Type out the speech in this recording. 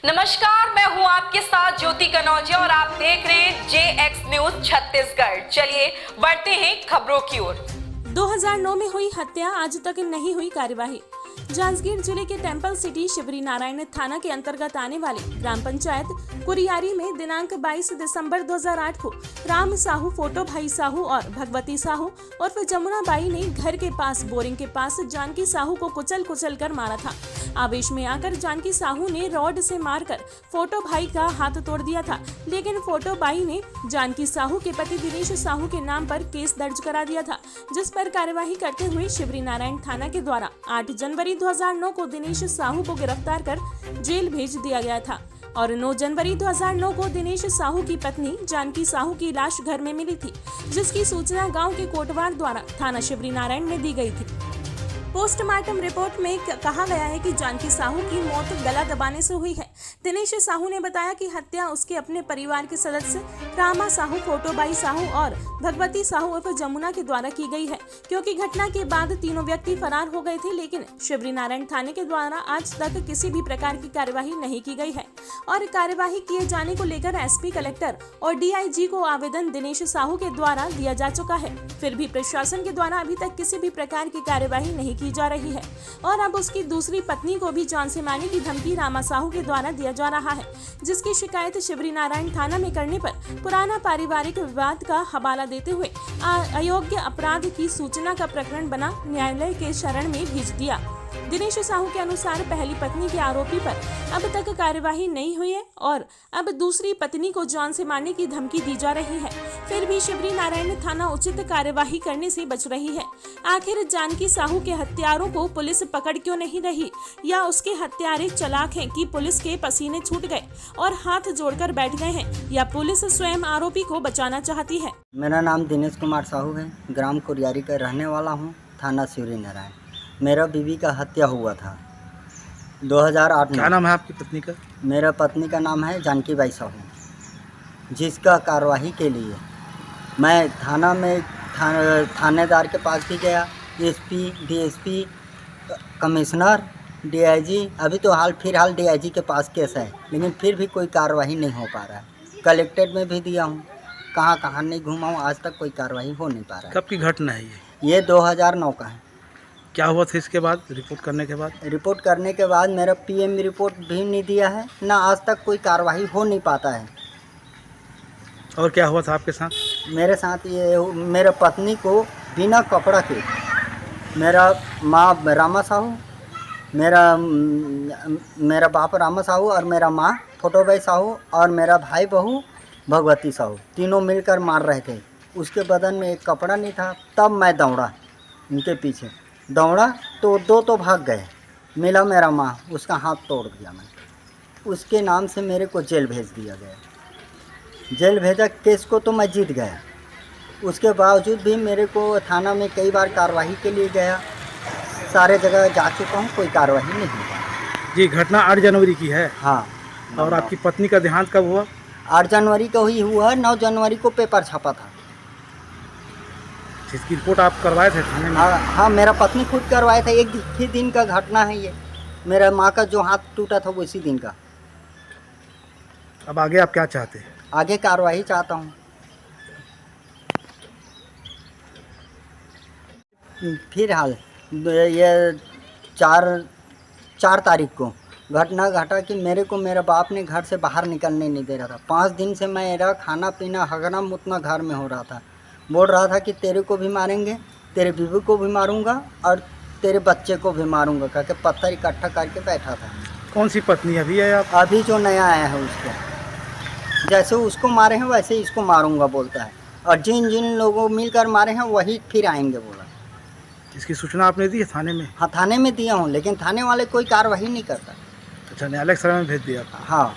नमस्कार, मैं हूं आपके साथ ज्योति कनौजिया और आप देख रहे हैं JX न्यूज छत्तीसगढ़। चलिए बढ़ते हैं खबरों की ओर। 2009 में हुई हत्या, आज तक नहीं हुई कार्यवाही। जांजगीर जिले के टेम्पल सिटी शिवरी नारायण थाना के अंतर्गत आने वाले ग्राम पंचायत कुरियारी में दिनांक 22 दिसंबर 2008 को राम साहू, फोटो भाई साहू और भगवती साहू उर्फ जमुना बाई ने घर के पास बोरिंग के पास जानकी साहू को कुचल कर मारा था। आवेश में आकर जानकी साहू ने रॉड से मारकर फोटो भाई का हाथ तोड़ दिया था, लेकिन फोटो बाई ने जानकी साहू के पति दिनेश साहू के नाम पर केस दर्ज करा दिया था, जिस पर कार्यवाही करते हुए शिवरी नारायण थाना के द्वारा 8 जनवरी 2009 को दिनेश साहू को गिरफ्तार कर जेल भेज दिया गया था और 9 जनवरी 2009 को दिनेश साहू की पत्नी जानकी साहू की लाश घर में मिली थी, जिसकी सूचना गांव के कोटवार द्वारा थाना शिवरी नारायण में दी गई थी। पोस्टमार्टम रिपोर्ट में कहा गया है कि जानकी साहू की मौत गला दबाने से हुई है। दिनेश साहू ने बताया कि हत्या उसके अपने परिवार के सदस्य रामा साहू, फोटोबाई साहू और भगवती साहू उर्फ जमुना के द्वारा की गई है, क्योंकि घटना के बाद तीनों व्यक्ति फरार हो गए थे, लेकिन शिवरी नारायण थाने के द्वारा आज तक किसी भी प्रकार की कार्यवाही नहीं की गई है और कार्यवाही किए जाने को लेकर SP, कलेक्टर और DIG को आवेदन दिनेश साहू के द्वारा दिया जा चुका है। फिर भी प्रशासन के द्वारा अभी तक किसी भी प्रकार की कार्यवाही नहीं की जा रही है और अब उसकी दूसरी पत्नी को भी जान से मारने की धमकी रामा साहू के द्वारा दिया जा रहा है, जिसकी शिकायत शिवरी नारायण थाना में करने पर पुराना पारिवारिक विवाद का हवाला देते हुए अयोग्य अपराध की सूचना का प्रकरण बना न्यायालय के शरण में भेज दिया। दिनेश साहू के अनुसार पहली पत्नी के आरोपी पर अब तक कार्यवाही नहीं हुई है और अब दूसरी पत्नी को जान से मारने की धमकी दी जा रही है। फिर भी शिवरी नारायण थाना उचित कार्यवाही करने से बच रही है। आखिर जानकी साहू के हत्यारों को पुलिस पकड़ क्यों नहीं रही, या उसके हत्यारे चालाक हैं कि पुलिस के पसीने छूट गए और हाथ जोड़कर बैठ गए हैं, या पुलिस स्वयं आरोपी को बचाना चाहती है। मेरा नाम दिनेश कुमार साहू है, ग्राम कुरियारी का रहने वाला हूँ, थाना शिवरी नारायण। मेरा बीवी का हत्या हुआ था 2008 में। क्या नाम है आपकी पत्नी का? मेरा पत्नी का नाम है जानकी बाई साहू, जिसका कार्यवाही के लिए मैं थाना में थानेदार के पास भी गया, SP, DSP, कमिश्नर, DIG। अभी तो फिलहाल DIG के पास केस है, लेकिन फिर भी कोई कार्रवाई नहीं हो पा रहा है। कलेक्ट्रेट में भी दिया हूँ, कहाँ नहीं घूमा हूँ, आज तक कोई कार्रवाई हो नहीं पा रहा है। कब की घटना है ये 2009 का है। क्या हुआ था इसके बाद, रिपोर्ट करने के बाद? रिपोर्ट करने के बाद मेरा PM रिपोर्ट भी नहीं दिया है, ना आज तक कोई कार्रवाई हो नहीं पाता है। और क्या हुआ था आपके साथ? मेरे साथ ये मेरे पत्नी को बिना कपड़ा के मेरा माँ रामा साहू, मेरा बाप रामा साहू और मेरा माँ फोटोबाई साहू और मेरा भाई बहू भगवती साहू तीनों मिलकर मार रहे थे। उसके बदन में एक कपड़ा नहीं था। तब मैं दौड़ा, उनके पीछे दौड़ा तो दो तो भाग गए। मिला मेरा माँ, उसका हाथ तोड़ दिया मैं। उसके नाम से मेरे को जेल भेज दिया गया। जेल भेजा, केस को तो मैं जीत गया। उसके बावजूद भी मेरे को थाना में कई बार कार्रवाई के लिए गया, सारे जगह जा चुका हूँ, कोई कार्रवाई नहीं हुआ। जी, घटना 8 जनवरी की है। हाँ। और आपकी पत्नी का देहांत कब हुआ? 8 जनवरी को ही हुआ। 9 जनवरी को पेपर छपा था। जिसकी रिपोर्ट आप करवाए थे थाने में? हाँ, मेरा पत्नी खुद करवाया था। एक ही दिन का घटना है ये। मेरा माँ का जो हाथ टूटा था वो इसी दिन का। अब आगे आप क्या चाहते हैं? आगे कार्रवाई चाहता हूँ। फिलहाल ये 4 तारीख को घटना घटा कि मेरे को मेरे बाप ने घर से बाहर निकलने नहीं दे रहा था। 5 दिन से मेरा खाना पीना हगना मुतना घर में हो रहा था। बोल रहा था कि तेरे को भी मारेंगे, तेरे बीवी को भी मारूंगा और तेरे बच्चे को भी मारूंगा, करके पत्थर इकट्ठा करके बैठा था। कौन सी पत्नी अभी है आप? अभी जो नया आया है उसको, जैसे उसको मारे हैं वैसे इसको मारूंगा बोलता है, और जिन लोगों मिलकर मारे हैं वही फिर आएंगे बोला। इसकी सूचना आपने दी है थाने में? हाँ, थाने में दिया हूँ, लेकिन थाने वाले कोई कार्रवाई नहीं करता। अच्छा, न्यायालय शरण में भेज दिया? हाँ।